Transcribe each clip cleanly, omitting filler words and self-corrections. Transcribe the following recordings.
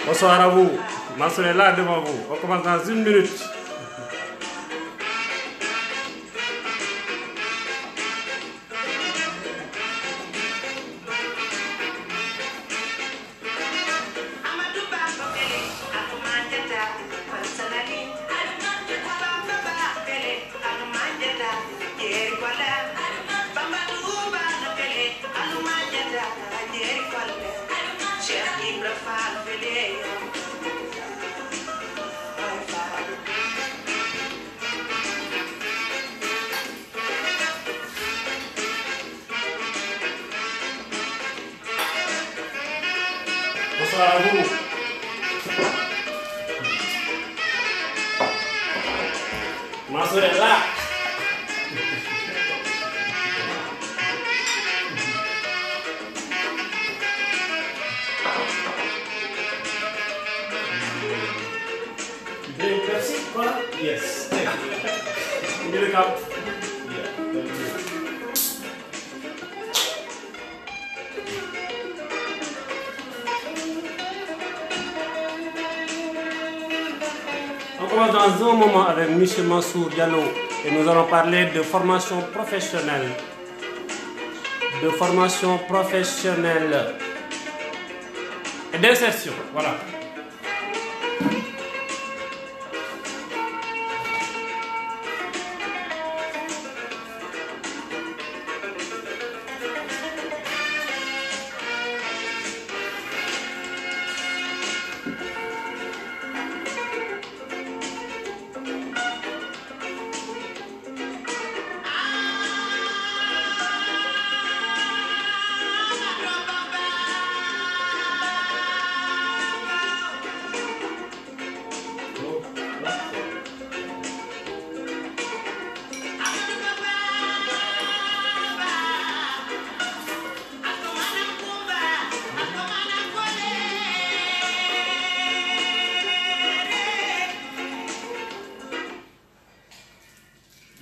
Bonsoir à vous. Mansour est là devant vous. On commence dans une minute. Bonsoir à vous. Mansour est là. Tu veux une Pepsi, quoi? Yes. You need a cup? Yeah. Thank you. On commence dans un moment avec M. Mansour Diallo et nous allons parler de formation professionnelle. Et d'insertion. Voilà.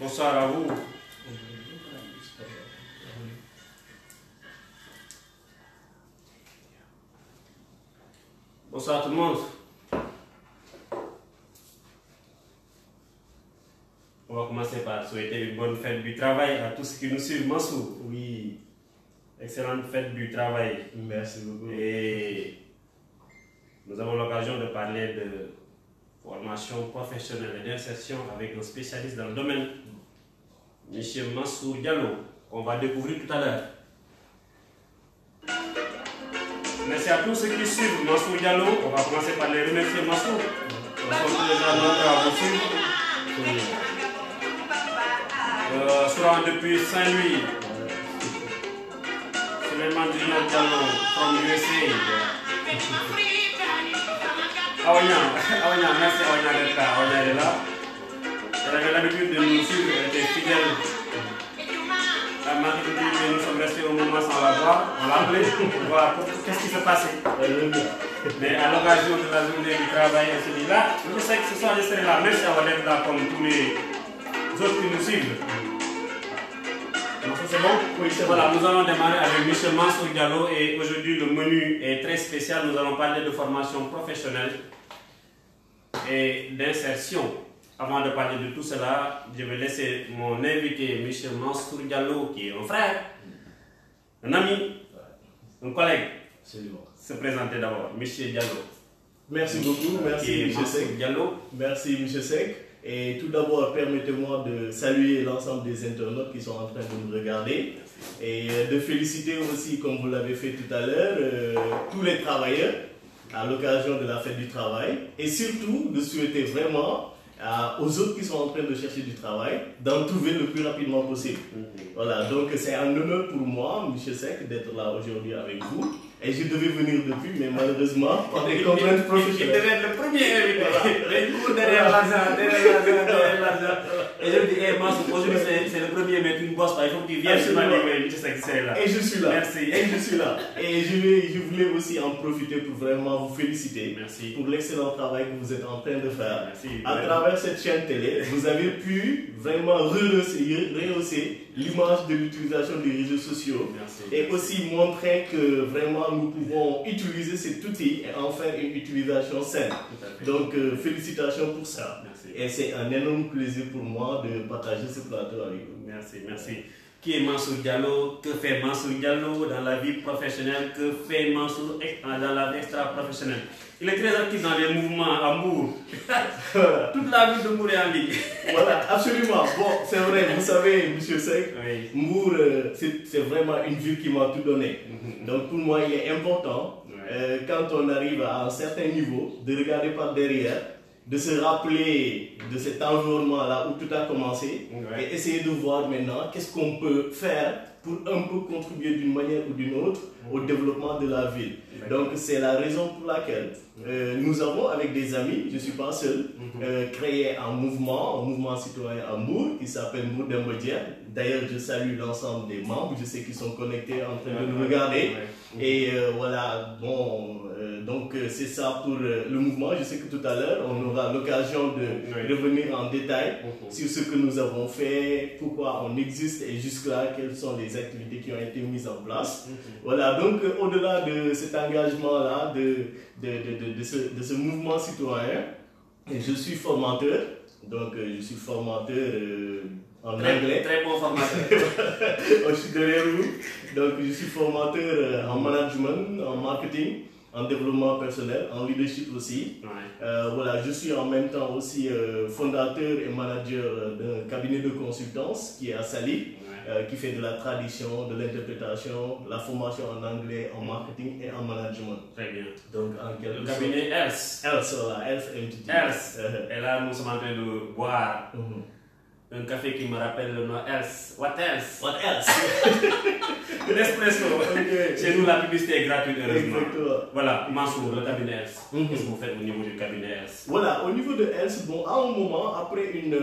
Bonsoir à vous. Bonsoir tout le monde. On va commencer par souhaiter une bonne fête du travail à tous ceux qui nous suivent. Mansour. Oui. Excellente fête du travail. Merci beaucoup. Et nous avons l'occasion de parler de formation professionnelle et d'insertion avec un spécialiste dans le domaine, M. Mansour Diallo, qu'on va découvrir tout à l'heure. Merci à tous ceux qui suivent Mansour Diallo. On va commencer par les remercier Mansour. Nous sommes déjà nombreux à vous suivre. Souvent depuis Saint-Louis. Suleiman Junior Diallo from USA. Awanya, merci Awanya d'être là. Awanya est là. Elle avait l'habitude de nous suivre, elle était fidèle. La Marie dit, nous sommes restés au moment sans la voir. On l'a appelé pour voir qu'est-ce qui se passait. Mais à l'occasion de la journée du travail, elle se dit là, je sais que ce soir je serai là. Merci à d'être là comme tous les autres qui nous suivent. C'est bon? Oui, c'est voilà, nous allons démarrer avec M. Mansour Diallo et aujourd'hui le menu est très spécial. Nous allons parler de formation professionnelle et d'insertion. Avant de parler de tout cela, je vais laisser mon invité, M. Mansour Diallo, qui est un frère, un ami, un collègue, se présenter d'abord. M. Diallo. Merci beaucoup, merci M. Sek. Diallo. Merci M. Sek. Et tout d'abord, permettez-moi de saluer l'ensemble des internautes qui sont en train de nous regarder et de féliciter aussi, comme vous l'avez fait tout à l'heure, tous les travailleurs à l'occasion de la fête du travail et surtout de souhaiter vraiment aux autres qui sont en train de chercher du travail d'en trouver le plus rapidement possible. Voilà, donc c'est un honneur pour moi, M. Seck, d'être là aujourd'hui avec vous. Et je devais venir depuis, mais malheureusement, par des contraintes professionnelles. Il devait être le premier invité. Les cours derrière l'argent. Et je me dis, aujourd'hui c'est le premier, mais tu ne bosses pas, il faut que tu viennes. Et je suis là. Merci. Et je suis là. Et je voulais aussi en profiter pour vraiment vous féliciter. Merci. Pour l'excellent travail que vous êtes en train de faire. Merci. À travers cette chaîne télé, vous avez pu vraiment rehausser l'image de l'utilisation des réseaux sociaux. Merci. Et aussi montrer que vraiment nous pouvons utiliser cet outil et en faire une utilisation saine. Donc félicitations pour ça. Merci. Et c'est un énorme plaisir pour moi de partager ce plateau avec vous. Merci, merci. Qui est Mansour Diallo? Que fait Mansour Diallo dans la vie professionnelle? Que fait Mansour dans la vie extra-professionnelle? Il est très actif dans les mouvements à Mbour. Toute la vie de Mbour est en ligne. Voilà, absolument. Bon, c'est vrai, vous savez, M. Seck, Oui. Mbour, c'est vraiment une ville qui m'a tout donné. Donc pour moi, il est important, quand on arrive à un certain niveau, de regarder par derrière, de se rappeler de cet environnement-là où tout a commencé et essayer de voir maintenant qu'est-ce qu'on peut faire pour un peu contribuer d'une manière ou d'une autre au développement de la ville. Donc c'est la raison pour laquelle nous avons, avec des amis, je ne suis pas seul, créé un mouvement citoyen à Mbour qui s'appelle Mbour Dembodière. D'ailleurs, je salue l'ensemble des membres, je sais qu'ils sont connectés en train de nous regarder. Et voilà, bon, donc c'est ça pour le mouvement. Je sais que tout à l'heure, on aura l'occasion de revenir en détail sur ce que nous avons fait, pourquoi on existe et jusque-là, quelles sont les activités qui ont été mises en place. Voilà, donc au-delà de cet engagement-là, de ce mouvement citoyen, je suis formateur. Donc je suis formateur en anglais. Très bon formateur. Je suis derrière vous. Donc je suis formateur en management, en marketing, en développement personnel, en leadership aussi. Voilà, je suis en même temps aussi fondateur et manager d'un cabinet de consultance qui est à Saly, qui fait de la tradition, de l'interprétation, la formation en anglais, en marketing et en management. Très bien. Donc en quelque Le cabinet ELS. voilà, ELS MTT. ELS. Et là, nous sommes en train de boire un café qui me rappelle le nom ELS. What else? What else? L'espresso. Chez nous, la publicité est gratuite, heureusement. Exactement. Voilà, Mansour, le cabinet ELS. Qu'est-ce que vous faites au niveau du cabinet ELS? Voilà, au niveau de ELS, bon, à un moment, après une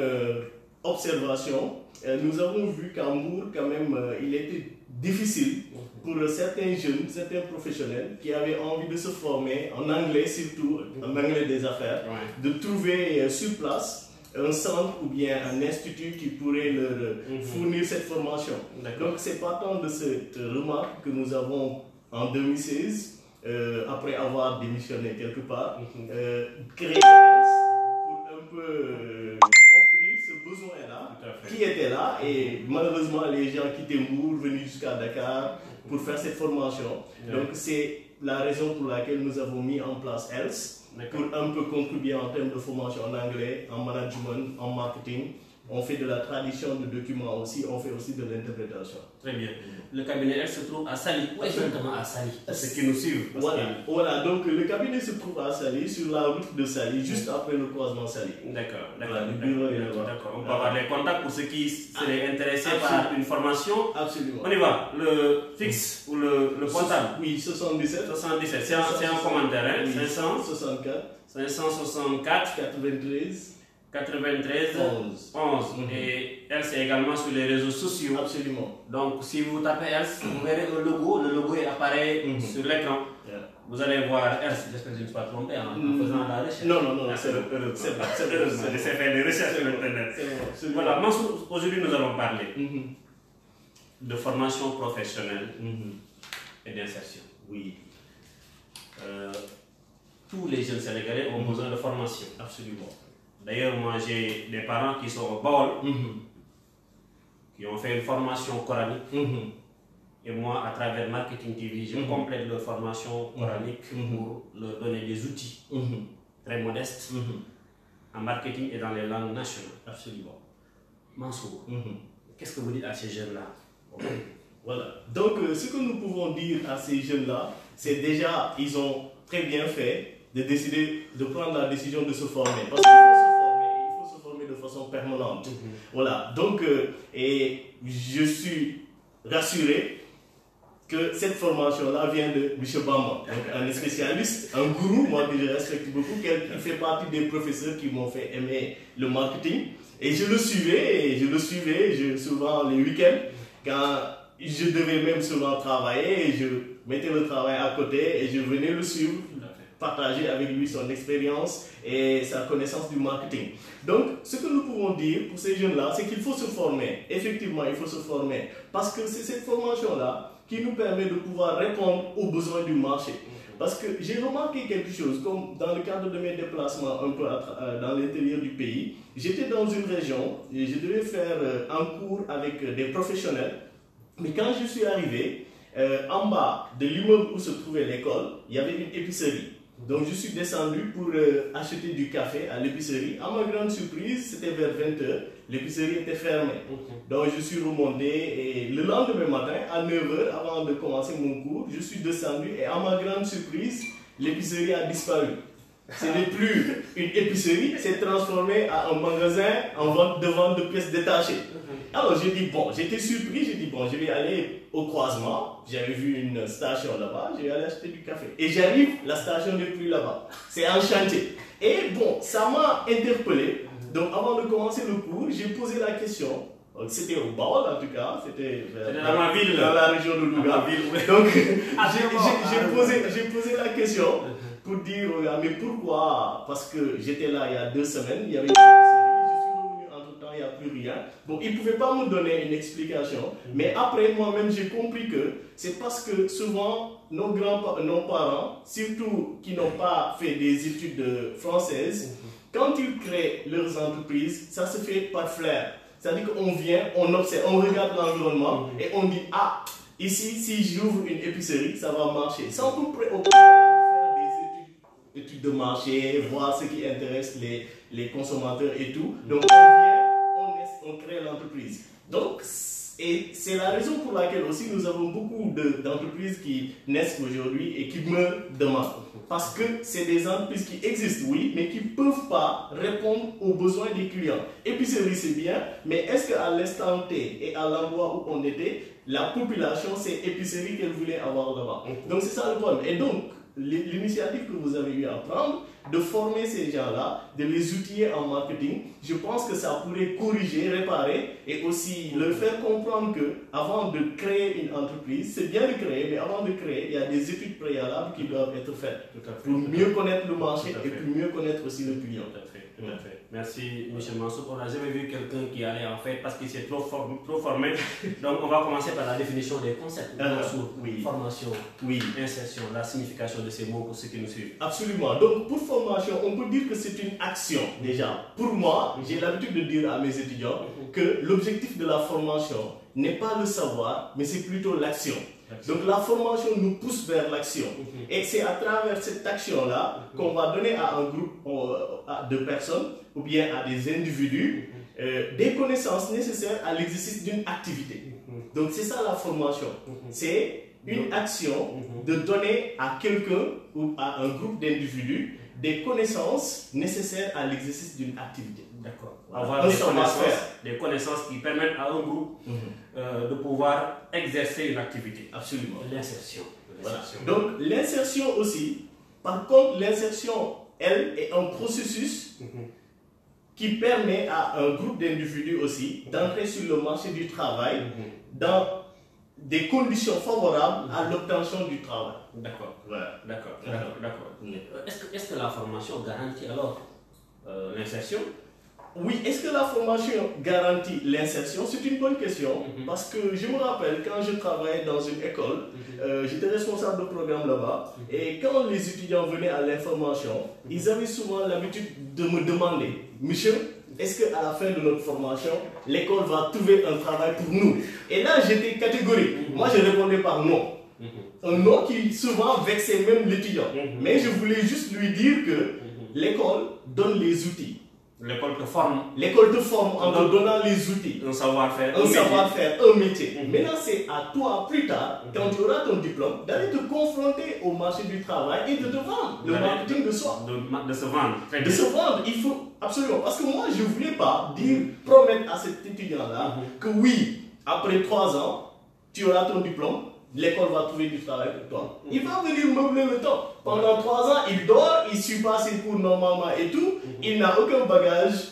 observation, nous avons vu qu'en Mbour, quand même, il était difficile pour certains jeunes, certains professionnels qui avaient envie de se former en anglais, surtout en anglais des affaires, de trouver sur place un centre ou bien un institut qui pourrait leur fournir cette formation. Donc c'est partant de cette remarque que nous avons en 2016, après avoir démissionné quelque part, créé pour un peu offrir ce besoin-là qui était là, et malheureusement les gens quittaient Mbour, venus jusqu'à Dakar pour faire cette formation. Donc c'est la raison pour laquelle nous avons mis en place ELS, pour un peu contribuer en termes de formation en anglais, en management, en marketing. On fait de la tradition de documents aussi, on fait aussi de l'interprétation. Très bien. Le cabinet ELS se trouve à Saly. Où exactement à Saly? Ceux qui nous suivent. Voilà, donc le cabinet se trouve à Saly, sur la route de Saly, juste après le croisement Saly. D'accord. D'accord. On peut avoir des contacts pour ceux qui seraient intéressés par une formation. Absolument. On y va. Le fixe ou le portable? Oui, 77. 77. C'est un commentaire, hein? 564 93 11. Et ELS est également sur les réseaux sociaux. Absolument. Donc si vous tapez ELS, vous verrez le logo apparaît sur l'écran. Vous allez voir ELS, j'espère que je ne me suis pas trompé en faisant la recherche. Non, c'est heureusement. J'essaie de faire des recherches sur Internet. Voilà, aujourd'hui nous allons parler de formation professionnelle et d'insertion. Oui. Tous les jeunes Sénégalais ont besoin de formation. Absolument. D'ailleurs, moi j'ai des parents qui sont au Baol, qui ont fait une formation coranique. Et moi, à travers Marketing TV, je complète leur formation coranique pour leur donner des outils très modestes en marketing et dans les langues nationales. Absolument. Mansour, qu'est-ce que vous dites à ces jeunes-là? Voilà. Donc, ce que nous pouvons dire à ces jeunes-là, c'est déjà, ils ont très bien fait de décider de prendre la décision de se former. Parce qu'il faut se former de façon permanente. Voilà, donc, et je suis rassuré que cette formation-là vient de M. Bamba, donc un spécialiste, un gourou, moi que je respecte beaucoup, qui fait partie des professeurs qui m'ont fait aimer le marketing. Et je le suivais, souvent les week-ends, quand je devais même souvent travailler, et je mettais le travail à côté et je venais le suivre, partager avec lui son expérience et sa connaissance du marketing. Donc, ce que nous pouvons dire pour ces jeunes-là, c'est qu'il faut se former. Effectivement, il faut se former. Parce que c'est cette formation-là qui nous permet de pouvoir répondre aux besoins du marché. Parce que j'ai remarqué quelque chose, comme dans le cadre de mes déplacements un peu dans l'intérieur du pays, j'étais dans une région et je devais faire un cours avec des professionnels. Mais quand je suis arrivé, en bas de l'immeuble où se trouvait l'école, il y avait une épicerie. Donc je suis descendu pour acheter du café à l'épicerie. À ma grande surprise, c'était vers 20 h, l'épicerie était fermée. Donc je suis remonté et le lendemain matin, à 9 h, avant de commencer mon cours, je suis descendu et à ma grande surprise, l'épicerie a disparu. Ce n'est plus une épicerie, c'est transformé en un magasin de vente de pièces détachées. Alors j'ai dit, bon, j'étais surpris, j'ai dit, bon, je vais aller au croisement, j'avais vu une station là-bas, je vais aller acheter du café. Et j'arrive, la station n'est plus là-bas, c'est en chantier. Et bon, ça m'a interpellé. Donc avant de commencer le cours, j'ai posé la question. C'était au Baol en tout cas, c'était dans ma ville, dans la région de Louga. Donc j'ai posé la question pour dire, mais pourquoi? Parce que j'étais là il y a 2 semaines, il y avait une épicerie, je suis revenu entre-temps, il n'y a plus rien. Bon, ils ne pouvaient pas me donner une explication, mais après moi-même j'ai compris que c'est parce que souvent nos parents, surtout qui n'ont pas fait des études françaises, quand ils créent leurs entreprises, ça se fait par flair. C'est-à-dire qu'on vient, on observe, on regarde l'environnement et on dit, ah, ici, si j'ouvre une épicerie, ça va marcher. Sans tout préoccuper faire des études de marché, voir ce qui intéresse les consommateurs et tout. Donc on vient, on crée l'entreprise. Donc, et c'est la raison pour laquelle aussi nous avons beaucoup d'entreprises qui naissent aujourd'hui et qui meurent demain. Parce que c'est des entreprises qui existent, oui, mais qui ne peuvent pas répondre aux besoins des clients. Épicerie, c'est bien, mais est-ce qu'à l'instant T et à l'endroit où on était, la population, c'est épicerie qu'elle voulait avoir là-bas. Donc c'est ça le problème. Et donc, l'initiative que vous avez eu à prendre, de former ces gens-là, de les outiller en marketing, je pense que ça pourrait corriger, réparer et aussi leur faire comprendre que avant de créer une entreprise, c'est bien de créer, mais avant de créer, il y a des études préalables qui doivent être faites pour mieux connaître le marché et pour mieux connaître aussi le client. Tout à fait. Merci, M. Mansour. On n'a jamais vu quelqu'un qui allait en fait parce qu'il s'est trop formé. Donc, on va commencer par la définition des concepts. Oui. Formation, oui. Insertion, la signification de ces mots pour ceux qui nous suivent. Absolument. Donc, pour formation, on peut dire que c'est une action déjà. Pour moi, j'ai l'habitude de dire à mes étudiants que l'objectif de la formation n'est pas le savoir, mais c'est plutôt l'action. Donc la formation nous pousse vers l'action. Et c'est à travers cette action-là qu'on va donner à un groupe de personnes ou bien à des individus des connaissances nécessaires à l'exercice d'une activité. Donc c'est ça la formation. C'est une action de donner à quelqu'un ou à un groupe d'individus des connaissances nécessaires à l'exercice d'une activité. D'accord. Avoir des connaissances qui permettent à un groupe de pouvoir exercer une activité. Absolument. L'insertion. Voilà. Donc l'insertion aussi, par contre l'insertion, elle, est un processus qui permet à un groupe d'individus aussi d'entrer sur le marché du travail dans des conditions favorables à l'obtention du travail. D'accord. Voilà. D'accord. Est-ce que la formation garantit alors l'insertion? Oui, est-ce que la formation garantit l'insertion? C'est une bonne question parce que je me rappelle quand je travaillais dans une école, j'étais responsable de programme là-bas et quand les étudiants venaient à l'information, ils avaient souvent l'habitude de me demander, monsieur, est-ce qu'à la fin de notre formation, l'école va trouver un travail pour nous? Et là, j'étais catégorique. Moi, je répondais par non. Un non qui souvent vexait même l'étudiant. Mais je voulais juste lui dire que l'école donne les outils. L'école te forme. L'école te forme en te donnant les outils. Un savoir-faire. Un métier. Maintenant, c'est à toi, plus tard, quand tu auras ton diplôme, d'aller te confronter au marché du travail et de te vendre. Le marketing de soi. De se vendre. De se vendre, il faut absolument. Parce que moi, je ne voulais pas promettre à cet étudiant-là que oui, après 3 ans, tu auras ton diplôme. L'école va trouver du travail pour toi. Il va venir meubler le temps. Pendant 3 ans, il dort, il suit pas ses cours normalement et tout. Il n'a aucun bagage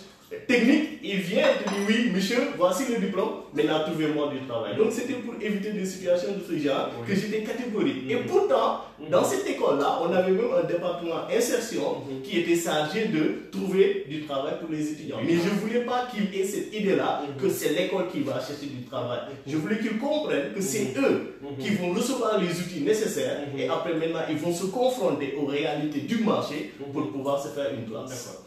technique. Il vient et te dit oui, monsieur, voici le diplôme, maintenant trouvez-moi du travail. Donc c'était pour éviter des situations de ce genre que j'étais catégorique. Et pourtant, dans cette école-là, on avait même un département insertion qui était chargé de trouver du travail pour les étudiants. Mais je ne voulais pas qu'il ait cette idée-là que c'est l'école qui va chercher du travail. Je voulais qu'ils comprennent que c'est eux qui vont recevoir les outils nécessaires et après maintenant, ils vont se confronter aux réalités du marché pour pouvoir se faire une place.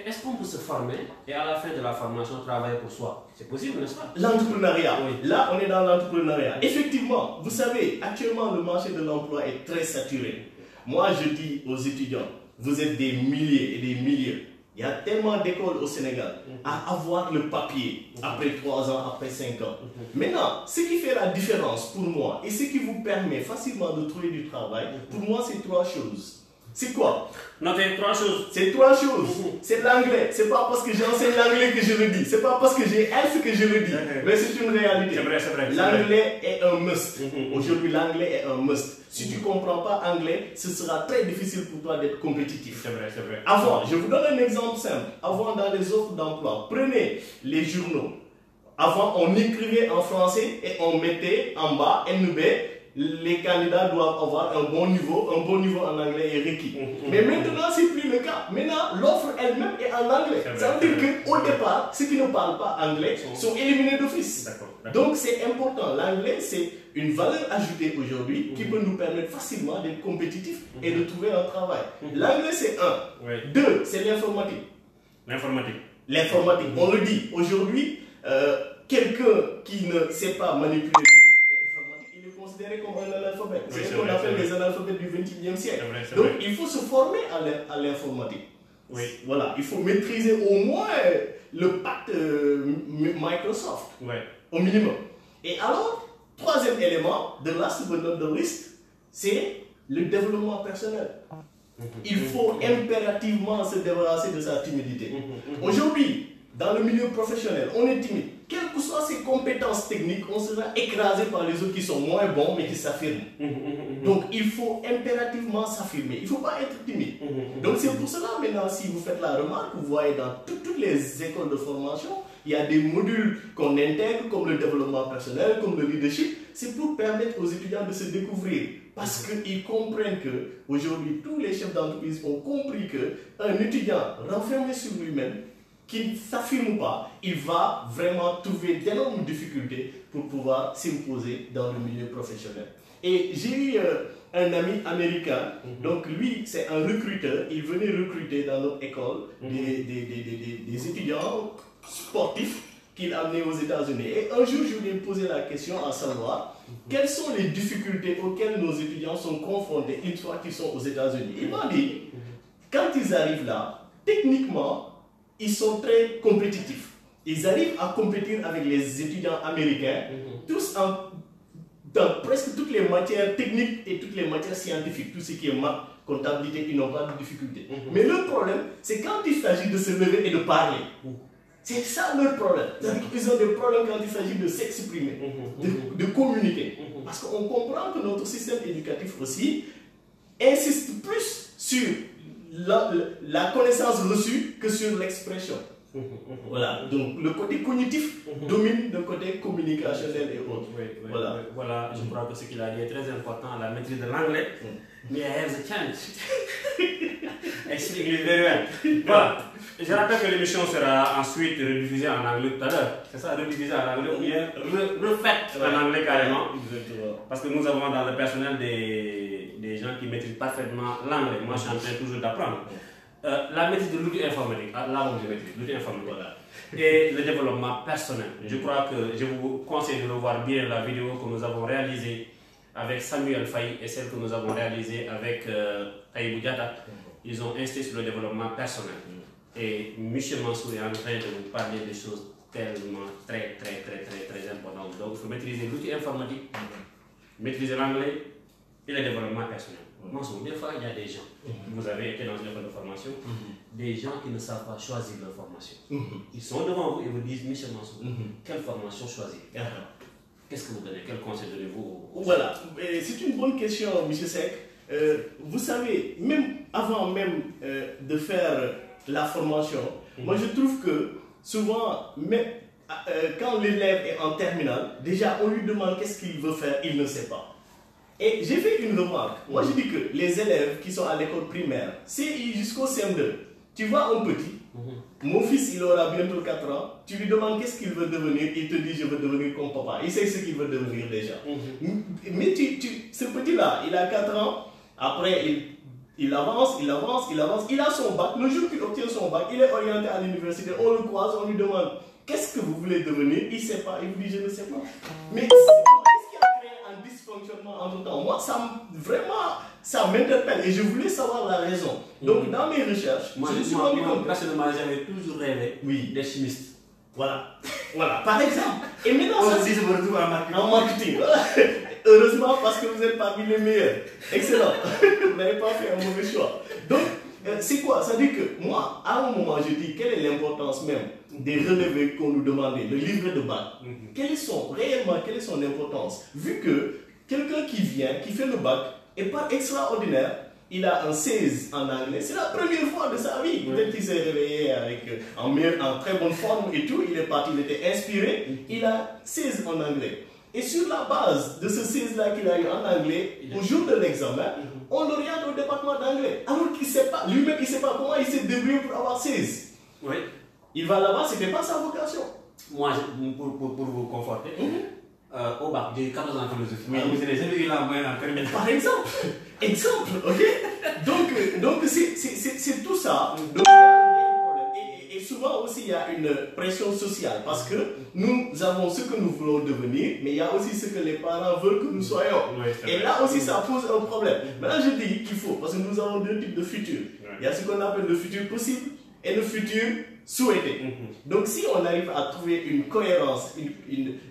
Est-ce qu'on peut se former et à la fin de la formation travailler pour soi? C'est possible, n'est-ce pas? L'entrepreneuriat. Oui. Là, on est dans l'entrepreneuriat. Effectivement, vous savez, actuellement, le marché de l'emploi est très saturé. Moi, je dis aux étudiants, vous êtes des milliers et des milliers. Il y a tellement d'écoles au Sénégal à avoir le papier après 3 ans, après 5 ans. Maintenant, ce qui fait la différence pour moi et ce qui vous permet facilement de trouver du travail, pour moi, c'est 3 choses. C'est quoi? Notez 3 choses. C'est 3 choses. C'est l'anglais. C'est pas parce que j'enseigne l'anglais que je le dis. C'est pas parce que j'ai F que je le dis. Mais c'est une réalité. C'est vrai, c'est vrai. L'anglais est un must. Aujourd'hui, l'anglais est un must. Si tu ne comprends pas anglais, ce sera très difficile pour toi d'être compétitif. C'est vrai, c'est vrai. Avant, je vous donne un exemple simple. Avant, dans les offres d'emploi, prenez les journaux. Avant, on écrivait en français et on mettait en bas NB. Les candidats doivent avoir un bon niveau en anglais est requis. Mais maintenant, ce n'est plus le cas. Maintenant, l'offre elle-même est en anglais. Ça veut dire qu'au départ, ceux qui ne parlent pas anglais sont éliminés d'office. Donc, c'est important. L'anglais, c'est une valeur ajoutée aujourd'hui qui peut nous permettre facilement d'être compétitifs et de trouver un travail. L'anglais, c'est 1. 2, c'est l'informatique. L'informatique, on le dit. Aujourd'hui, quelqu'un qui ne sait pas manipuler considéré comme un analphabète. C'est ce qu'on appelle les analphabètes du XXIe siècle. Donc il faut se former à l'informatique. Voilà, il faut maîtriser au moins le pacte Microsoft, au minimum. Et alors, 3e élément, the last but not the least, c'est le développement personnel. Il faut impérativement se débarrasser de sa timidité. Aujourd'hui, dans le milieu professionnel, on est timide. Quelles que soient ses compétences techniques, on sera écrasé par les autres qui sont moins bons mais qui s'affirment. Donc il faut impérativement s'affirmer. Il ne faut pas être timide. Donc c'est pour cela maintenant, si vous faites la remarque, vous voyez dans toutes les écoles de formation, il y a des modules qu'on intègre comme le développement personnel, comme le leadership. C'est pour permettre aux étudiants de se découvrir. Parce qu'ils comprennent qu'aujourd'hui, tous les chefs d'entreprise ont compris qu'un étudiant renfermé sur lui-même, qui ne s'affirme pas, il va vraiment trouver d'énormes difficultés pour pouvoir s'imposer dans le milieu professionnel. Et j'ai eu un ami américain, donc lui c'est un recruteur, il venait recruter dans notre école des étudiants sportifs qu'il amenait aux États-Unis. Et un jour je lui ai posé la question à savoir quelles sont les difficultés auxquelles nos étudiants sont confrontés une fois qu'ils sont aux États-Unis. Il m'a dit, quand ils arrivent là, techniquement, ils sont très compétitifs. Ils arrivent à compétir avec les étudiants américains, tous dans presque toutes les matières techniques et toutes les matières scientifiques, tout ce qui est maths, comptabilité, ils n'ont pas de difficulté. Mais le problème, c'est quand il s'agit de se lever et de parler. C'est ça leur problème. C'est-à-dire qu'ils ont des problèmes quand il s'agit de s'exprimer, de communiquer. Parce qu'on comprend que notre système éducatif aussi insiste plus sur la connaissance reçue que sur l'expression. Voilà, donc le côté cognitif domine le côté communicationnel et autres. Voilà, je crois que ce qu'il a dit est très important, la maîtrise de l'anglais. Mais I have the chance. Explique very well. Voilà. Je rappelle que l'émission sera ensuite rediffusée en anglais tout à l'heure. C'est ça, rediffusée en anglais ou bien refaite en anglais carrément. Parce que nous avons dans le personnel des gens qui maîtrisent parfaitement l'anglais. Moi, je suis en train toujours d'apprendre. La maîtrise de l'outil informatique, là où je maîtrise, l'outil informatique, et le développement personnel. Je crois que je vous conseille de revoir bien la vidéo que nous avons réalisée avec Samuel Faye et celle que nous avons réalisée avec Taïbou Diata. Ils ont insisté sur le développement personnel. Et Michel Mansour est en train de vous parler de choses tellement très importantes. Donc, il faut maîtriser l'outil informatique, maîtriser l'anglais et le développement personnel. Mansour, des fois, il y a des gens, vous avez été dans une école de formation, des gens qui ne savent pas choisir leur formation. Ils sont devant vous et vous disent, Michel Mansour, quelle formation choisir? Qu'est-ce que vous donnez? Quel conseil donnez-vous? Voilà, c'est une bonne question, M. Seck. Vous savez, même avant même de faire la formation, moi je trouve que souvent, quand l'élève est en terminale, déjà on lui demande qu'est-ce qu'il veut faire, il ne sait pas. Et j'ai fait une remarque. Moi je dis que les élèves qui sont à l'école primaire, CI jusqu'au CM2, tu vois un petit, mon fils il aura bientôt 4 ans, tu lui demandes qu'est-ce qu'il veut devenir, il te dit je veux devenir comme papa. Il sait ce qu'il veut devenir déjà. Mais ce petit-là, il a 4 ans, après il avance, il a son bac. Le jour qu'il obtient son bac, il est orienté à l'université, on le croise, on lui demande qu'est-ce que vous voulez devenir, il ne sait pas, il vous dit je ne sais pas. Mais qu'est-ce qui a créé un dysfonctionnement entre temps? Moi, ça m'interpelle et je voulais savoir la raison. Donc, dans mes recherches, moi, je me suis rendu compte. Personnellement, j'avais toujours rêvé des chimistes. Voilà, par exemple. Et maintenant, on se dit, je me retrouve en marketing. Heureusement, parce que vous êtes parmi les meilleurs. Excellent. Vous n'avez pas fait un mauvais choix. Donc, c'est quoi? Ça dit que moi, à un moment, je dis quelle est l'importance même des relevés qu'on nous demandait, le livret de bac. Quelle est son importance? Vu que quelqu'un qui vient, qui fait le bac, et par extraordinaire, il a un 16 en anglais. C'est la première fois de sa vie. Peut-être qu'il s'est réveillé en très bonne forme et tout. Il est parti, il était inspiré. Il a 16 en anglais. Et sur la base de ce 16-là qu'il a eu en anglais, au jour de l'examen, on l'oriente au département d'anglais. Alors qu'il ne sait pas, lui-même, il ne sait pas comment il s'est débrouillé pour avoir 16. Oui. Il va là-bas, ce n'était pas sa vocation. Moi, pour vous conforter, au bac, j'ai 14 ans en philosophie. Mais vous n'avez jamais eu la moyenne en terminale. Par exemple, ok. Donc c'est tout ça. Donc, et souvent aussi, il y a une pression sociale parce que nous avons ce que nous voulons devenir, mais il y a aussi ce que les parents veulent que nous soyons. Et là aussi, ça pose un problème. Maintenant, je dis qu'il faut, parce que nous avons deux types de futurs. Il y a ce qu'on appelle le futur possible et le futur souhaité. Donc si on arrive à trouver une cohérence,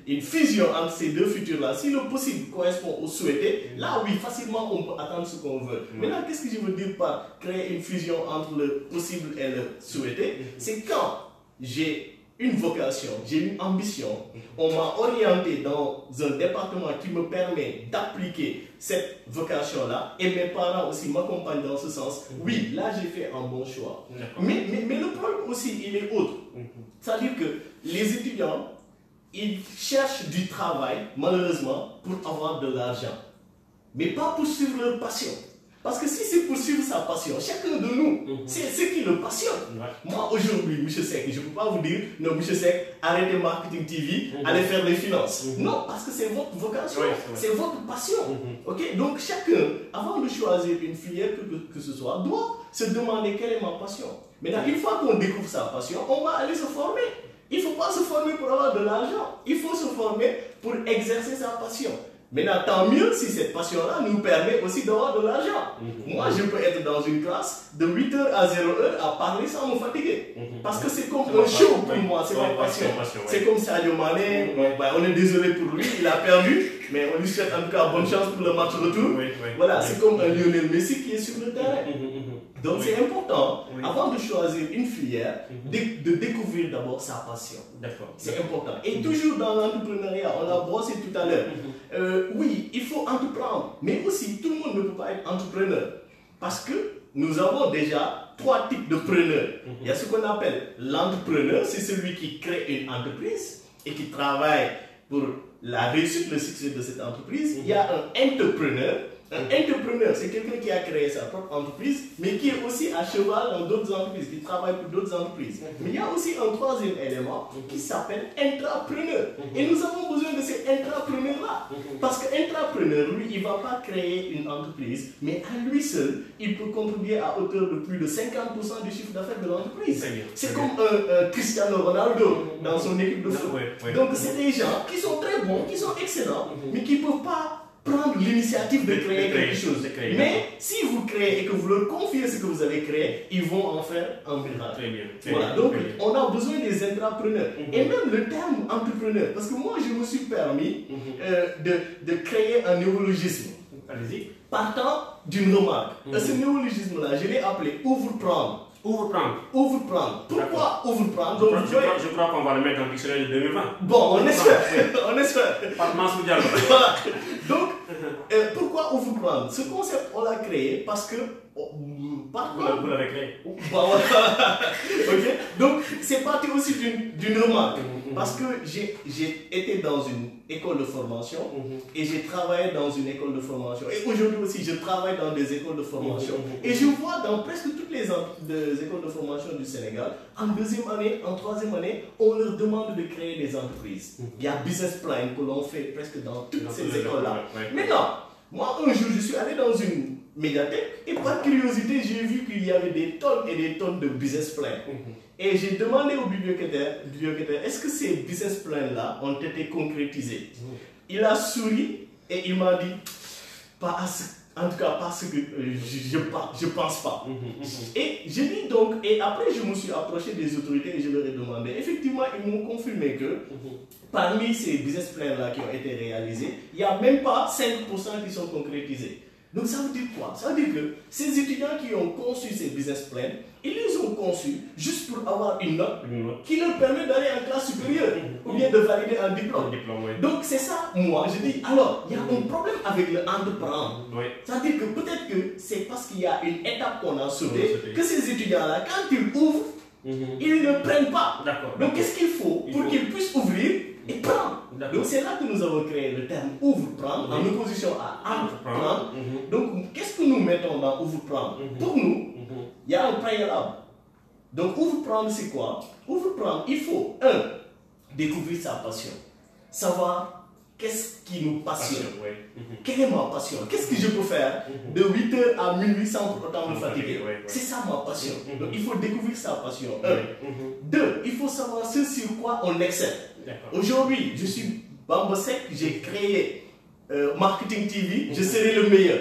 une fusion entre ces deux futurs-là, si le possible correspond au souhaité, là oui, facilement on peut atteindre ce qu'on veut. Maintenant, qu'est-ce que je veux dire par créer une fusion entre le possible et le souhaité? C'est quand j'ai une vocation, j'ai une ambition, on m'a orienté dans un département qui me permet d'appliquer cette vocation-là et mes parents aussi m'accompagnent dans ce sens. Oui, là j'ai fait un bon choix. Mais le problème aussi, il est autre. C'est-à-dire que les étudiants, ils cherchent du travail, malheureusement, pour avoir de l'argent. Mais pas pour suivre leur passion. Parce que si c'est pour suivre sa passion, chacun de nous, c'est ce qui le passionne. Moi, aujourd'hui, M. Seck, je ne peux pas vous dire, non, M. Seck, arrêtez Marketing TV, allez faire les finances. Non, parce que c'est votre vocation, c'est votre passion. Ok? Donc, chacun, avant de choisir une filière que ce soit, doit se demander quelle est ma passion. Maintenant, une fois qu'on découvre sa passion, on va aller se former. Il ne faut pas se former pour avoir de l'argent, il faut se former pour exercer sa passion. Maintenant, tant mieux si cette passion-là nous permet aussi d'avoir de l'argent. Moi, je peux être dans une classe de 8h à 0h à parler sans me fatiguer. Parce que c'est comme un show pour moi, c'est ma passion. C'est comme Sadio Mané, on est désolé pour lui, il a perdu, mais on lui souhaite en tout cas bonne chance pour le match retour. Voilà, c'est comme un Lionel Messi qui est sur le terrain. Donc c'est important, avant de choisir une filière, de découvrir d'abord sa passion. C'est important. Et toujours dans l'entrepreneuriat, on l'a brossé tout à l'heure. Oui, il faut entreprendre, mais aussi tout le monde ne peut pas être entrepreneur. Parce que nous avons déjà 3 types de preneurs. Il y a ce qu'on appelle l'entrepreneur, c'est celui qui crée une entreprise et qui travaille pour la réussite, le succès de cette entreprise. Il y a un entrepreneur. Un entrepreneur, c'est quelqu'un qui a créé sa propre entreprise, mais qui est aussi à cheval dans d'autres entreprises, qui travaille pour d'autres entreprises. Mais il y a aussi un troisième élément qui s'appelle intrapreneur. Et nous avons besoin de ces intrapreneurs-là. Parce que intrapreneur, lui, il ne va pas créer une entreprise, mais à lui seul, il peut contribuer à hauteur de plus de 50% du chiffre d'affaires de l'entreprise. C'est comme Cristiano Ronaldo dans son équipe de foot. Donc, c'est des gens qui sont très bons, qui sont excellents, mais qui ne peuvent pas prendre l'initiative de créer de créer, quelque chose. de créer, Mais si vous créez et que vous leur confiez ce que vous avez créé, ils vont en faire un miracle. Très bien. Voilà, donc on a besoin des entrepreneurs. Et même le terme entrepreneur, parce que moi je me suis permis de créer un néologisme. Allez-y. Partant d'une remarque. Ce néologisme-là, je l'ai appelé ouvre-prendre. Ouvre-prendre. Ouvre-prendre. Pourquoi ouvre-prendre? Je crois qu'on va le mettre dans le dictionnaire de 2020. Bon, on espère. On espère. Par Mansour Diallo. Voilà. Donc, pourquoi ouvre-prendre? Ce concept, on l'a créé parce que... Vous l'avez créé. Bah, voilà. Ok. Donc, c'est parti aussi d'une remarque. Parce que j'ai été dans une école de formation et j'ai travaillé dans une école de formation. Et aujourd'hui aussi, je travaille dans des écoles de formation. Et je vois dans presque toutes les écoles de formation du Sénégal, en deuxième année, en troisième année, on leur demande de créer des entreprises. Il y a business plan que l'on fait presque dans toutes ces écoles-là. Maintenant, moi, un jour, je suis allé dans une médiathèque et par curiosité, j'ai vu qu'il y avait des tonnes et des tonnes de business plans. Et j'ai demandé au bibliothécaire, est-ce que ces business plans-là ont été concrétisés? Il a souri et il m'a dit, en tout cas pas ce que je pense pas. Et j'ai dit donc, et après je me suis approché des autorités et je leur ai demandé, effectivement ils m'ont confirmé que parmi ces business plans-là qui ont été réalisés, il n'y a même pas 5% qui sont concrétisés. Donc ça veut dire quoi? Ça veut dire que ces étudiants qui ont conçu ces business plans, ils les ont conçus juste pour avoir une note qui leur permet d'aller en classe supérieure ou bien de valider un diplôme. Donc c'est ça, moi je dis, alors il y a un problème avec le entreprendre. C'est-à-dire que peut-être que c'est parce qu'il y a une étape qu'on a sautée que ces étudiants-là, quand ils ouvrent, ils ne prennent pas. Donc qu'est-ce qu'il faut pour qu'ils puissent ouvrir et prendre? Donc c'est là que nous avons créé le terme ouvre-prendre en opposition à entreprendre. Donc qu'est-ce que nous mettons dans ouvre-prendre? Pour nous, il y a un préalable. Donc ouvre-prendre c'est quoi? Ouvre-prendre, il faut découvrir sa passion. Savoir qu'est-ce qui nous passionne. Quelle est ma passion? Qu'est-ce que je peux faire de 8h à minuit sans pour autant me fatiguer? C'est ça ma passion. Donc il faut découvrir sa passion. 2, il faut savoir ce sur quoi on excelle. Aujourd'hui, je suis Bamba Seck, j'ai créé Marketing TV, je serai le meilleur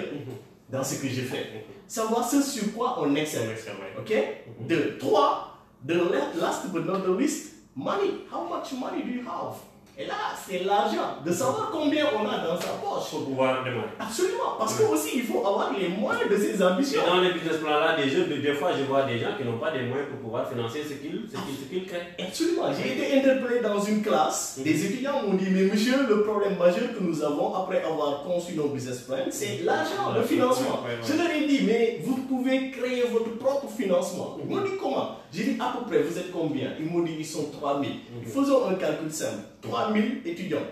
dans ce que je fais. Savoir ce sur quoi on excelle. Ok? 2, 3, the last but not the least, money. How much money do you have? Et là, c'est l'argent, de savoir combien on a dans sa poche. Pour pouvoir démarrer. Absolument, parce que aussi il faut avoir les moyens de ses ambitions. Et dans les business plans-là, des fois, je vois des gens qui n'ont pas les moyens pour pouvoir financer ce qu'ils créent. Absolument, j'ai été interpellé dans une classe. Des étudiants m'ont dit, mais monsieur, le problème majeur que nous avons après avoir conçu nos business plans, c'est l'argent, le financement. Je leur ai dit, mais vous pouvez créer votre propre financement. Ils m'ont dit comment? J'ai dit à peu près, vous êtes combien? Ils m'ont dit, ils sont 3000. Faisons un calcul simple. 3000 étudiants,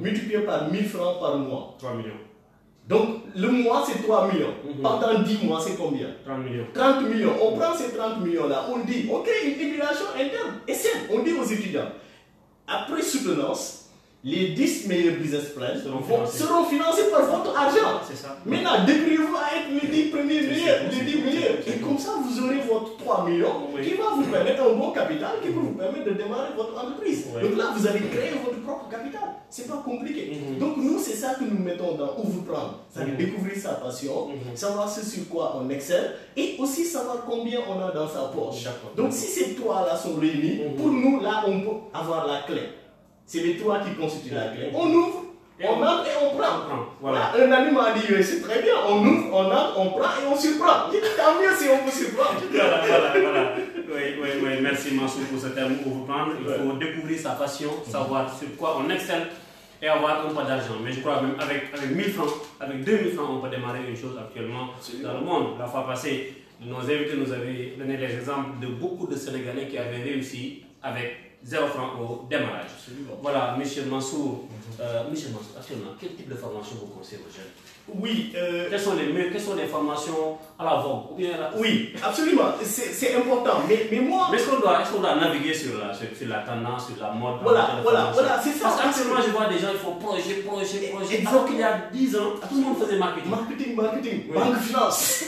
multiplié par 1000 francs par mois. 3 millions. Donc, le mois, c'est 3 millions. Pendant 10 mois, c'est combien? 30 millions. 30 millions. On prend ces 30 millions-là, on dit, ok, une émulation interne. Et c'est, on dit aux étudiants, après soutenance, les 10 meilleurs business plans seront financés par votre argent. C'est ça. Maintenant, débrouillez-vous à être les 10 premiers meilleurs, les 10 meilleurs. Et comme ça, vous aurez votre 3 millions qui va vous permettre un bon capital, qui va vous permettre de démarrer votre entreprise. Donc là, vous allez créer votre propre capital. C'est pas compliqué. Donc nous, c'est ça que nous mettons dans ouvre-prendre. C'est-à-dire découvrir sa passion, savoir ce sur quoi on excelle et aussi savoir combien on a dans sa poche. Donc si ces trois-là sont réunis, pour nous, là, on peut avoir la clé. C'est les trois qui constituent la clé. On ouvre, on entre et on prend. Voilà. Un ami m'a dit, c'est très bien, on ouvre, on entre, on prend et on surprend. Tant mieux si on peut surprendre. Voilà. Oui, merci Mansour pour ce terme ouvre-prendre. Il faut découvrir sa passion, savoir sur quoi on excelle et avoir un peu d'argent. Mais je crois même avec 1000 francs, avec 2000 francs, on peut démarrer une chose actuellement dans le monde. La fois passée, nos invités nous avaient donné les exemples de beaucoup de Sénégalais qui avaient réussi avec 0 francs au démarrage. Voilà, M. Mansour, actuellement, quel type de formation vous conseillez aux jeunes? Oui. Quelles sont les formations à la vogue ou bien Oui, absolument, c'est important. Mais moi. Mais est-ce qu'on doit naviguer sur la tendance, sur la mode? Voilà, c'est ça. Parce qu'actuellement, je vois des gens, ils font projet. Alors qu'il y a 10 ans, tout le monde faisait marketing. Banque finance.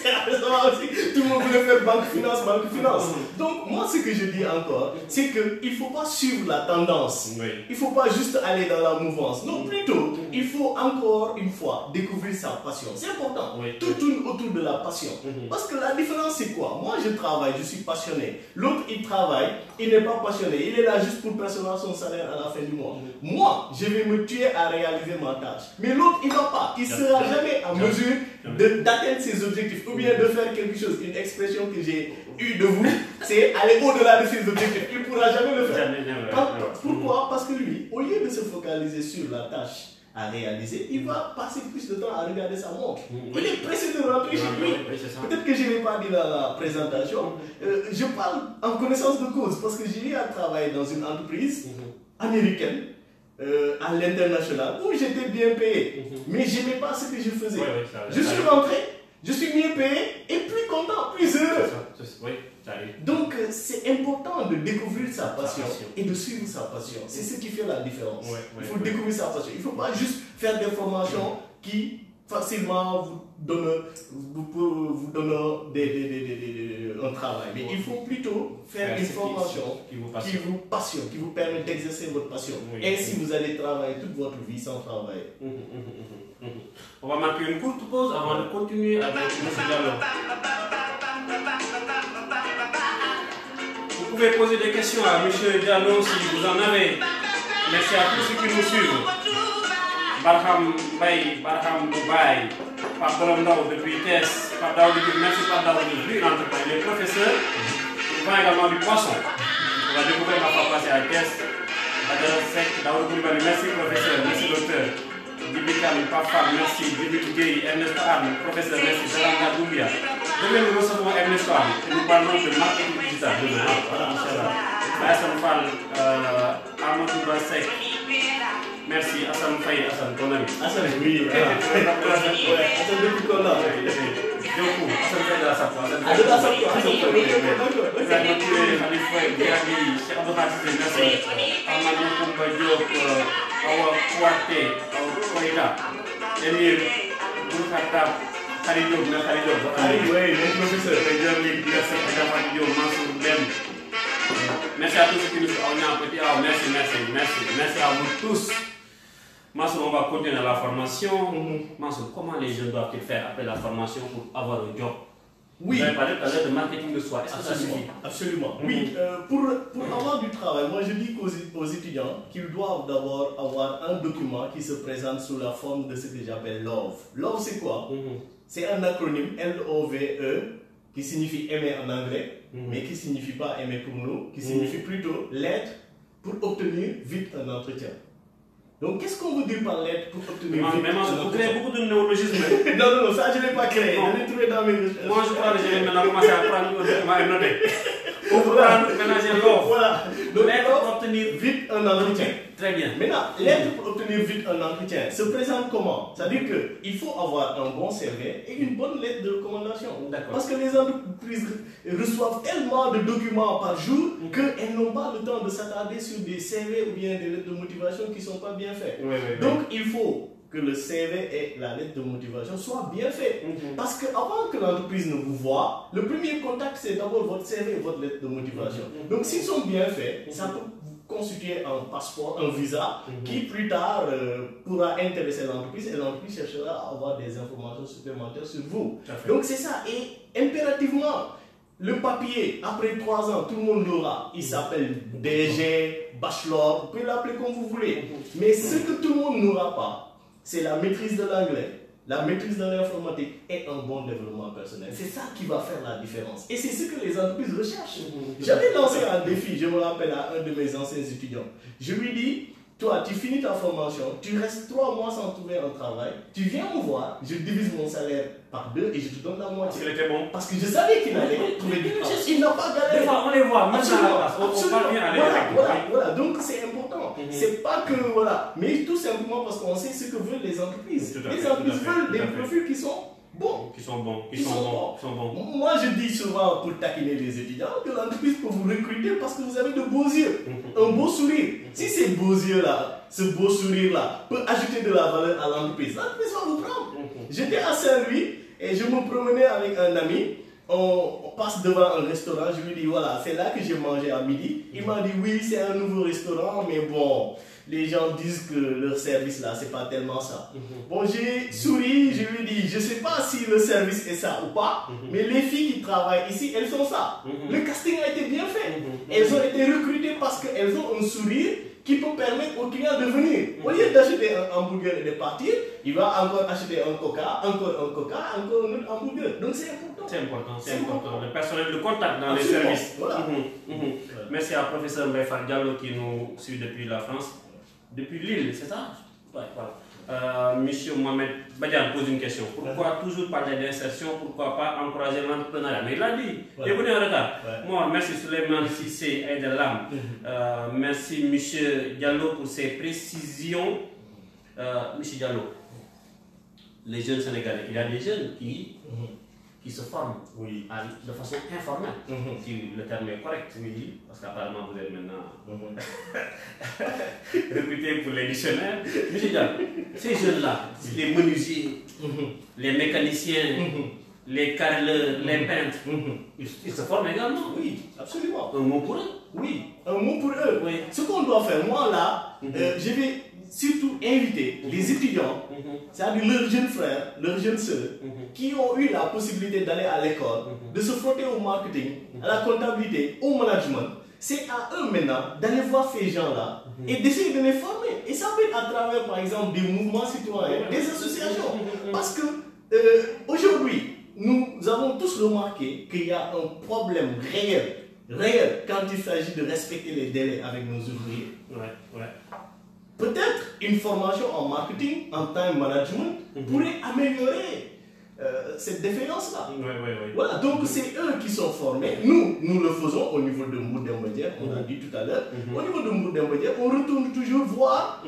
Tout le monde voulait faire banque finance. Donc, moi, ce que je dis encore, c'est qu'il ne faut pas suivre la tendance. Oui. Il ne faut pas juste aller dans la mouvance. Non, plutôt, il faut encore une fois découvrir sa passion. C'est important. Oui. Tout tourne autour de la passion. Parce que la différence, c'est quoi? Moi, je travaille, je suis passionné. L'autre, il travaille, il n'est pas passionné. Il est là juste pour percevoir son salaire à la fin du mois. Moi, je vais me tuer à réaliser ma tâche. Mais l'autre, il ne va pas. Il ne sera jamais en mesure d'atteindre ses objectifs. Ou bien de faire quelque chose. Une expression que j'ai eue de vous, c'est aller au-delà de ses objectifs. Il ne pourra jamais le faire. Pourquoi? Parce que lui, au lieu de se focaliser sur la tâche à réaliser, il va passer plus de temps à regarder sa montre. Il est pressé de rentrer chez lui. Peut-être que je ne l'ai pas dit dans la présentation. Je parle en connaissance de cause parce que j'ai eu à travailler dans une entreprise américaine à l'international où j'étais bien payé. Mais je n'aimais pas ce que je faisais. Je suis rentré, je suis mieux payé et plus content, plus heureux. Donc c'est important de découvrir sa passion et de suivre sa passion. C'est ce qui fait la différence. Il faut découvrir sa passion. Il ne faut pas juste faire des formations qui facilement vous donnent un travail. Mais il faut plutôt faire une formation qui vous passionne, qui vous permet d'exercer votre passion. Ainsi vous allez travailler toute votre vie sans travailler. On va marquer une courte pause avant de continuer avec M. Diallo. Vous pouvez poser des questions à M. Diallo si vous en avez. Merci à tous ceux qui nous suivent. Barham Bay, Barham Dubaï, Pape Brandao depuis Tess, Pape Daoudi, merci Pape Daoudi, lui l'entreprise, les professeurs, il vend également du poisson. On va découvrir ma fois passée à Tess. Badara Sek, Daoudi, merci professeur, merci docteur. Dibikan, Papa, merci, Dibikou Gueye, Ernest Arne, professeur, merci, Zalanga Doumbia. Demain, nous recevons Ernest Arne et nous parlons de marketing digital. Voilà, Inch'Allah. Hassan Fall, Amadou Basek. Merci, Hassan Faye, Hassan, ton ami. Hassan, oui. Hassan depuis qu'on a. Diokou, Hassan Faye de la Sappo. Hassan Faye, Cheikh Abdou Khassé, merci. Amadou Koumba Diop, Awa Kouate, Awa Koïta, Emir Bourkhatab, Khalidou, oui, professeur. Merci, Adama Diop, Mansour Dem. Merci à tous ceux qui nous suivent. Merci à vous tous. Mansour, on va continuer la formation. Mansour, comment les jeunes doivent-ils faire après la formation pour avoir un job? Oui. Vous avez parlé tout à l'heure de marketing de soi. Est-ce que ça suffit? Absolument. Oui. Pour avoir du travail, moi je dis aux étudiants qu'ils doivent d'abord avoir un document qui se présente sous la forme de ce que j'appelle LOVE. LOVE, c'est quoi? C'est un acronyme LOVE qui signifie aimer en anglais, mais qui ne signifie pas aimer pour nous, qui signifie plutôt lettre pour obtenir vite un entretien. Donc, qu'est-ce qu'on veut dire par lettre pour obtenir vite un entretien? Vous créez beaucoup de néologismes. Non, ça je ne l'ai pas créé. Je l'ai trouvé dans mes recherches. Moi, je crois que je vais maintenant commencer à prendre un noter. Pour prendre ménager l'offre. Voilà. Donc, lettre pour obtenir vite un entretien. Très bien. Maintenant, lettre pour obtenir vite un entretien se présente comment? C'est-à-dire qu'il faut avoir un bon CV et une bonne lettre de recommandation. Parce que les entreprises reçoivent tellement de documents par jour qu'elles n'ont pas le temps de s'attarder sur des CV ou bien des lettres de motivation qui ne sont pas bien faites. Donc, il faut que le CV et la lettre de motivation soient bien faits. Parce qu'avant que l'entreprise ne vous voie, le premier contact, c'est d'abord votre CV et votre lettre de motivation. Donc, s'ils sont bien faits, ça peut constituer un passeport, un visa, qui plus tard pourra intéresser l'entreprise et l'entreprise cherchera à avoir des informations supplémentaires sur vous. Donc, c'est ça. Et impérativement, le papier, après 3 ans, tout le monde l'aura. Il s'appelle DG, bachelor, vous pouvez l'appeler comme vous voulez. Mais ce que tout le monde n'aura pas, c'est la maîtrise de l'anglais, la maîtrise de l'informatique et un bon développement personnel. C'est ça qui va faire la différence. Et c'est ce que les entreprises recherchent. J'avais lancé un défi, je me rappelle à un de mes anciens étudiants. Je lui dis, toi, tu finis ta formation, tu restes 3 mois sans trouver un travail, tu viens me voir, je divise mon salaire par 2 et je te donne la moitié. Parce qu'il était bon. Parce que je savais qu'il allait trouver du travail. Il n'a pas galéré. Des fois, on les voit, même dans la classe, on parvient à les détecter. Voilà, donc c'est important. C'est pas que, voilà, mais tout simplement parce qu'on sait ce que veulent les entreprises. Les entreprises veulent des profils qui sont bons. Qui sont bons. Moi, je dis souvent pour taquiner les étudiants que l'entreprise peut vous recruter parce que vous avez de beaux yeux, un beau sourire. Si ces beaux yeux-là, ce beau sourire-là peut ajouter de la valeur à l'entreprise va vous prendre. J'étais à Saint-Louis et je me promenais avec un ami on passe devant un restaurant, je lui dis voilà, c'est là que j'ai mangé à midi. Il m'a dit oui, c'est un nouveau restaurant, mais bon, les gens disent que leur service là, c'est pas tellement ça. Bon, j'ai souri, je lui dis, je sais pas si le service est ça ou pas, mais les filles qui travaillent ici, elles sont ça. Le casting a été bien fait. Elles ont été recrutées parce qu'elles ont un sourire qui peut permettre aux clients de venir. Au lieu d'acheter un hamburger et de partir, il va encore acheter un coca, encore un autre hamburger. Donc c'est important. C'est important, c'est important. Le personnel de contact dans les services. Voilà. Merci à professeur Mbaye Fall Diallo qui nous suit depuis la France. Depuis Lille, c'est ça? Ouais, voilà. Monsieur Mohamed Badian pose une question. Pourquoi toujours parler d'insertion? Pourquoi pas encourager l'entrepreneuriat? Mais il l'a dit. Il est venu en retard. Moi, merci Souleymane Sissé Aidelam. Merci monsieur Diallo pour ses précisions. Monsieur Diallo, les jeunes Sénégalais, il y a des jeunes qui se forment de façon informelle, si le terme est correct. Oui, parce qu'apparemment vous êtes maintenant recruté pour les dictionnaires. Monsieur Diallo, ces jeunes-là, les menuisiers, les mécaniciens, les carreleurs, les peintres, ils se forment également. Oui, absolument. Un mot pour eux. Oui, un mot pour eux. Oui. Ce qu'on doit faire, moi là, je vais surtout inviter les étudiants, c'est-à-dire leurs jeunes frères, leurs jeunes sœurs, qui ont eu la possibilité d'aller à l'école, de se frotter au marketing, à la comptabilité, au management. C'est à eux maintenant d'aller voir ces gens-là et d'essayer de les former. Et ça peut être à travers, par exemple, des mouvements citoyens, des associations. Parce que aujourd'hui, nous avons tous remarqué qu'il y a un problème réel quand il s'agit de respecter les délais avec nos ouvriers. Peut-être une formation en marketing, en time management, pourrait améliorer cette défaillance-là. Voilà, donc c'est eux qui sont formés. Nous le faisons au niveau de Mbour-Demba-Dièye, on a dit tout à l'heure. Au niveau de Mbour-Demba-Dièye, on retourne toujours voir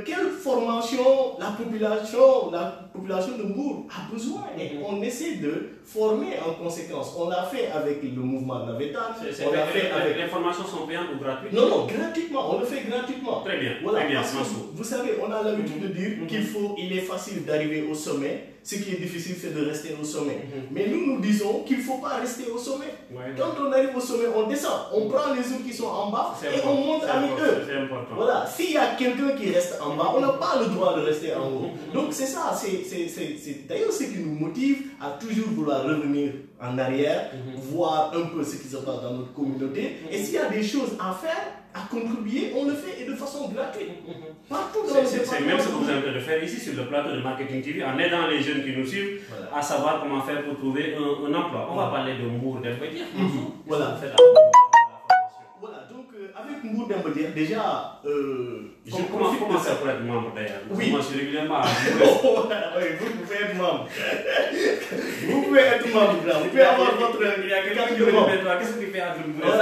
quelle formation la population de Mbour a besoin. Et on essaie de former en conséquence. On l'a fait avec le mouvement Navetan. Les formations sont payantes ou gratuites? Non, gratuitement. On le fait gratuitement. Très bien. Voilà, très bien, parce que, vous savez, on a l'habitude de dire qu'il est facile d'arriver au sommet. Ce qui est difficile, c'est de rester au sommet. Mais nous disons qu'il ne faut pas rester au sommet. Quand on arrive au sommet, on descend. On prend les autres qui sont en bas et on monte avec eux. C'est important. Voilà. S'il y a quelqu'un qui reste en bas, on n'a pas le droit de rester en haut. Donc c'est ça. C'est d'ailleurs ce qui nous motive à toujours vouloir revenir en arrière, voir un peu ce qui se passe dans notre communauté. Et s'il y a des choses à faire, à contribuer, on le fait et de façon gratuite. Partout dans le département. C'est même ce que vous êtes en train de faire ici sur le plateau de Marketing TV, en aidant les jeunes qui nous suivent à savoir comment faire pour trouver un emploi. On va parler de Mbour-Demba-Dièye. Voilà. Voilà, donc avec Mbour-Demba-Dièye, déjà, comment ça pour être membre d'ailleurs? Oui. Moi, je suis régulièrement. Vous pouvez être membre. Vous pouvez être membre. Vous pouvez avoir votre carte de membre. Qu'est-ce que tu fais entre Mbour?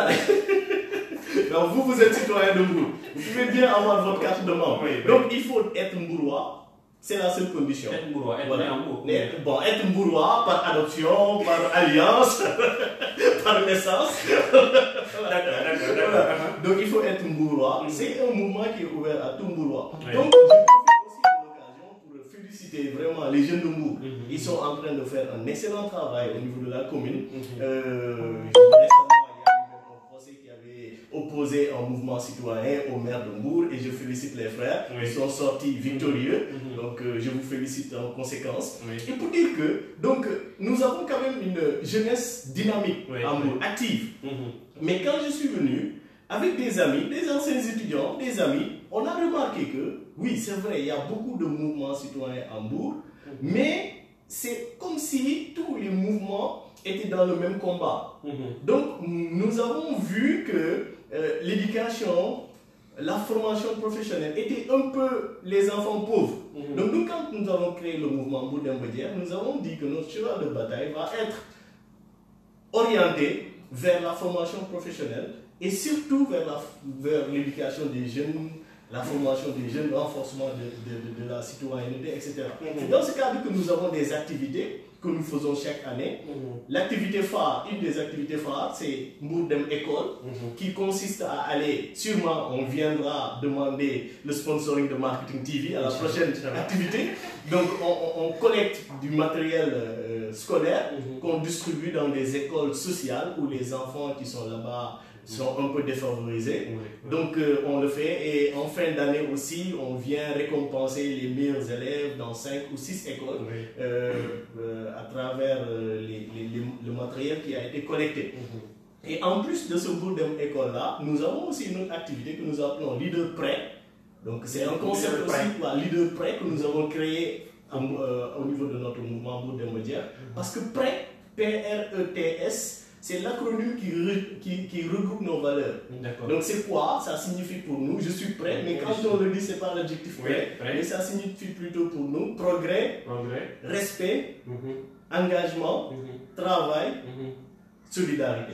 Donc vous êtes citoyen de Mbour. Vous pouvez bien avoir votre carte de membre. Donc il faut être Mbourois. C'est la seule condition. Être Mbourois, être voilà. Mbour. Bon, être Mbourois par adoption, par alliance, par naissance. D'accord. Donc il faut être Mbourois. C'est un mouvement qui est ouvert à tout Mbourois. Donc je profite aussi de l'occasion pour féliciter vraiment les jeunes de Mbour. Ils sont en train de faire un excellent travail au niveau de la commune. Opposé un mouvement citoyen au maire de Mbour et je félicite les frères, ils sont sortis victorieux, donc je vous félicite en conséquence. Et pour dire que donc, nous avons quand même une jeunesse dynamique à Mbour, active. Mais quand je suis venu, avec des amis, des anciens étudiants, des amis, on a remarqué que, oui c'est vrai, il y a beaucoup de mouvements citoyens à Mbour, mais c'est comme si tous les mouvements étaient dans le même combat. Donc nous avons vu que l'éducation, la formation professionnelle étaient un peu les enfants pauvres. Donc nous, quand nous avons créé le mouvement Mbour-Demba-Dièye, nous avons dit que notre cheval de bataille va être orienté vers la formation professionnelle et surtout vers l'éducation des jeunes, la formation des jeunes, le renforcement de la citoyenneté, etc. C'est dans ce cadre que nous avons des activités que nous faisons chaque année. L'activité phare, une des activités phares, c'est Mbourdem École, qui consiste à aller, sûrement on viendra demander le sponsoring de Marketing TV à la prochaine activité. Donc on collecte du matériel scolaire qu'on distribue dans des écoles sociales où les enfants qui sont là-bas sont un peu défavorisés. Donc on le fait, et en fin d'année aussi, on vient récompenser les meilleurs élèves dans 5 ou 6 écoles à travers le matériel qui a été collecté. Et en plus de ce Mbourdem École là, nous avons aussi une autre activité que nous appelons Leader Prêt. Donc c'est un concept aussi, Leader Prêt, que nous avons créé au niveau de notre mouvement Mbourdem Média. Parce que Prêt, P-R-E-T-S, c'est l'acronyme qui regroupe nos valeurs. Donc c'est quoi? Ça signifie pour nous, je suis prêt, mais quand on le dit, c'est pas l'adjectif prêt, mais ça signifie plutôt pour nous progrès, respect, engagement, travail, solidarité.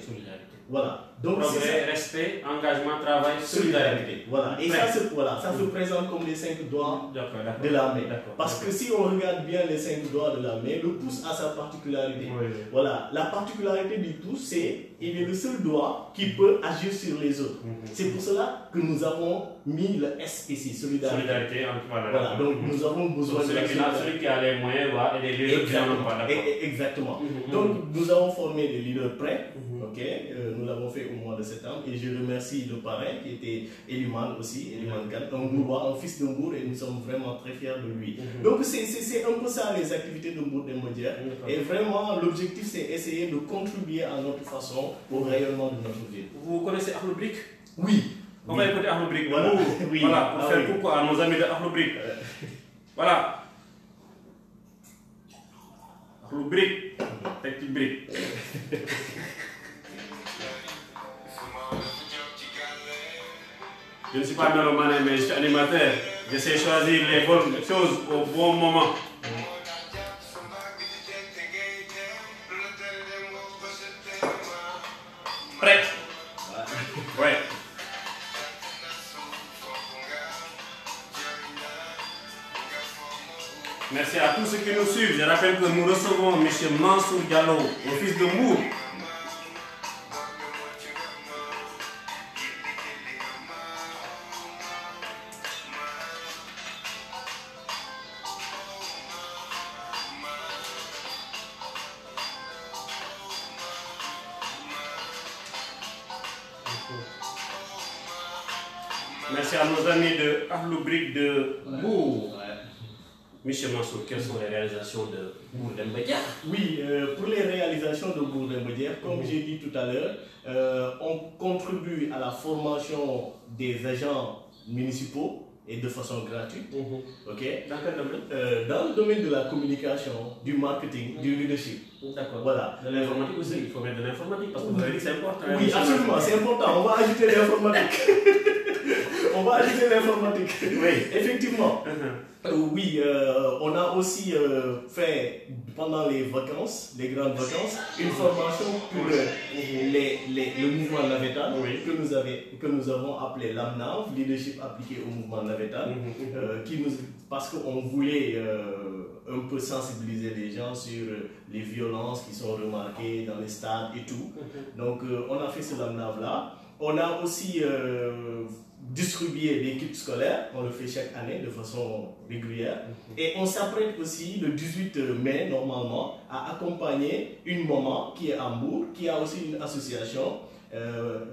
Voilà. Donc progrès, respect, engagement, travail, solidarité. Voilà. Et ça se présente comme les 5 doigts de la main. Parce que si on regarde bien les 5 doigts de la main, le pouce a sa particularité. Voilà. La particularité du pouce, c'est qu'il est le seul doigt qui peut agir sur les autres. C'est pour cela que nous avons mis le S ici, solidarité. Voilà. Donc nous avons besoin de celui qui a les moyens va aider les autres qui n'en ont pas. Exactement. Donc nous avons formé des leaders prêts. Nous l'avons fait au mois de septembre, et je remercie le parrain qui était Eliman aussi, Eliman Khan, un Mbourrois, un fils de Mbour, et nous sommes vraiment très fiers de lui. Donc c'est un peu ça les activités de Mbourdem Média, et vraiment l'objectif c'est essayer de contribuer à notre façon au rayonnement de notre ville. Vous connaissez Akhlou Brick? Oui. On va écouter Akhlou Brick. Voilà, pour faire coucou à nos amis de Akhlou Brick. Voilà. Akhlou Brick, petit brick. Je ne suis pas mélomane, mais je suis animateur. J'essaie de choisir les bonnes choses au bon moment. Prêt? Ouais. Merci à tous ceux qui nous suivent. Je rappelle que nous recevons M. Mansour Diallo, le fils de Mbour. Merci à nos amis de Akhlou Brick de Mbour. Monsieur Mansour, quelles sont les réalisations de Mbourdem Média? Oui, pour les réalisations de Mbourdem Média, comme j'ai dit tout à l'heure, on contribue à la formation des agents municipaux et de façon gratuite. Dans quel domaine? Dans le domaine de la communication, du marketing, du leadership. D'accord. Voilà. De l'informatique aussi, il faut mettre de l'informatique parce que vous avez dit que c'est important. Oui, absolument, c'est important. On va ajouter l'informatique. On va ajouter l'informatique. Oui, effectivement. Oui, on a aussi fait pendant les vacances, les grandes vacances, une formation pour le mouvement Navetan que nous avons appelé LAMNAV, Leadership appliqué au mouvement Navetan, parce qu'on voulait un peu sensibiliser les gens sur les violences qui sont remarquées dans les stades et tout. Donc on a fait ce LAMNAV là. On a aussi distribué des kits scolaires, on le fait chaque année de façon régulière. Et on s'apprête aussi le 18 mai, normalement, à accompagner une maman qui est à Mbour, qui a aussi une association,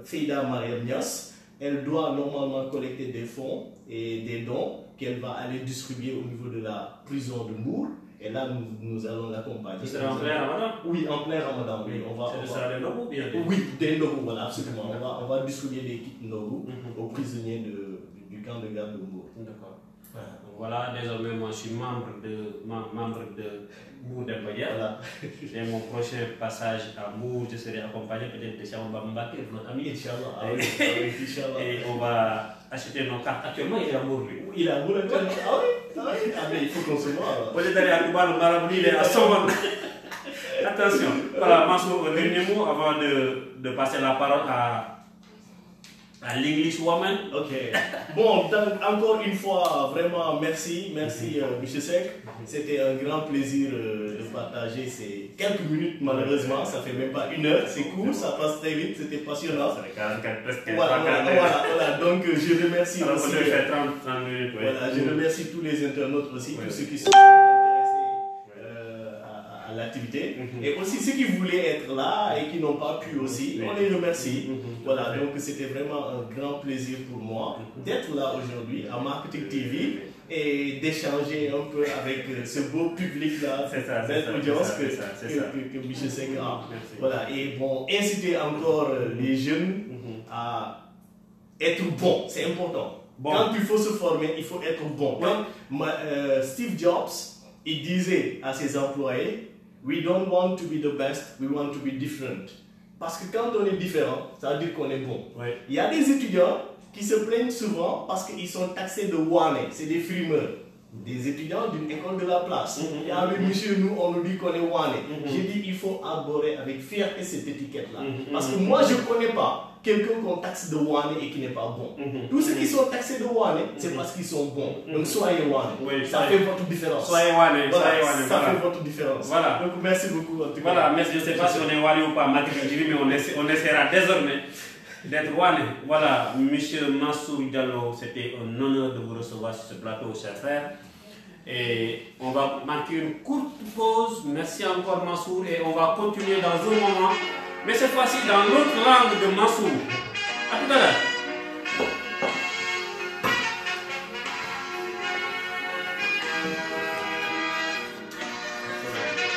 Feida Mariam Nias. Elle doit normalement collecter des fonds et des dons qu'elle va aller distribuer au niveau de la prison de Mbour. Et là, nous allons l'accompagner. Ce sera en plein Ramadan? Oui, en plein Ramadan. Oui, ce sera des Nobou bien? Oui, des Nobou, voilà, absolument. On va distribuer des kits Nobou aux prisonniers du camp de garde de Mbour. D'accord. Voilà, désormais, moi, je suis membre de Mbourdem Média. Voilà. Et mon prochain passage à Mbour, je serai accompagné peut-être de Chamba Mbaké, notre ami. Inch'Allah. Et on va acheter nos cartes. Actuellement, il est à Mbour, lui. Il est à Mbour, ah mais il faut qu'on se voit. Vous êtes allé à Touba, le Maraboudi, il est à Somone. Attention. Voilà, Mansour, un dernier mot avant de passer la parole à l'English woman. Ok. Bon, donc, encore une fois, vraiment merci, Monsieur Seck. C'était un grand plaisir de partager ces quelques minutes, malheureusement. Ça fait même pas 1 heure, c'est court, ça passe très vite, c'était passionnant. Ça fait 44, presque 40. Voilà. Donc, je remercie Alors, aussi. on fait 30 minutes. Voilà, je remercie tous les internautes aussi, tous ceux qui sont intéressés à l'activité. Et aussi ceux qui voulaient être là et qui n'ont pas pu aussi, on les remercie. Voilà, donc c'était vraiment un grand plaisir pour moi d'être là aujourd'hui à Marketing TV et d'échanger un peu avec ce beau public-là, cette audience que M. Seck a. Voilà, et bon, inciter encore les jeunes à être bons, c'est important. Quand il faut se former, il faut être bon. Steve Jobs, il disait à ses employés, we don't want to be the best, we want to be different. Parce que quand on est différent, ça veut dire qu'on est bon. Il y a des étudiants qui se plaignent souvent parce qu'ils sont taxés de wane, c'est des frimeurs. Des étudiants d'une école de la place. Il y a un monsieur, nous, on nous dit qu'on est wane. J'ai dit, il faut aborder avec fierté cette étiquette-là. Parce que moi, je ne connais pas quelqu'un qu'on taxe de wane et qui n'est pas bon. Tous ceux qui sont taxés de wane, c'est parce qu'ils sont bons. Donc soyez wane. Ça fait votre différence. Soyez wane. Ça fait votre différence. Voilà. Donc merci beaucoup. En tout cas. Voilà, merci. Je ne sais pas si on est wane ou pas, mais on essaiera désormais d'être wane. Voilà, Monsieur Mansour Diallo, c'était un honneur de vous recevoir sur ce plateau, chers frères. Et on va marquer une courte pause. Merci encore Mansour et on va continuer dans un moment. Mais cette fois-ci dans l'autre langue de Mansour.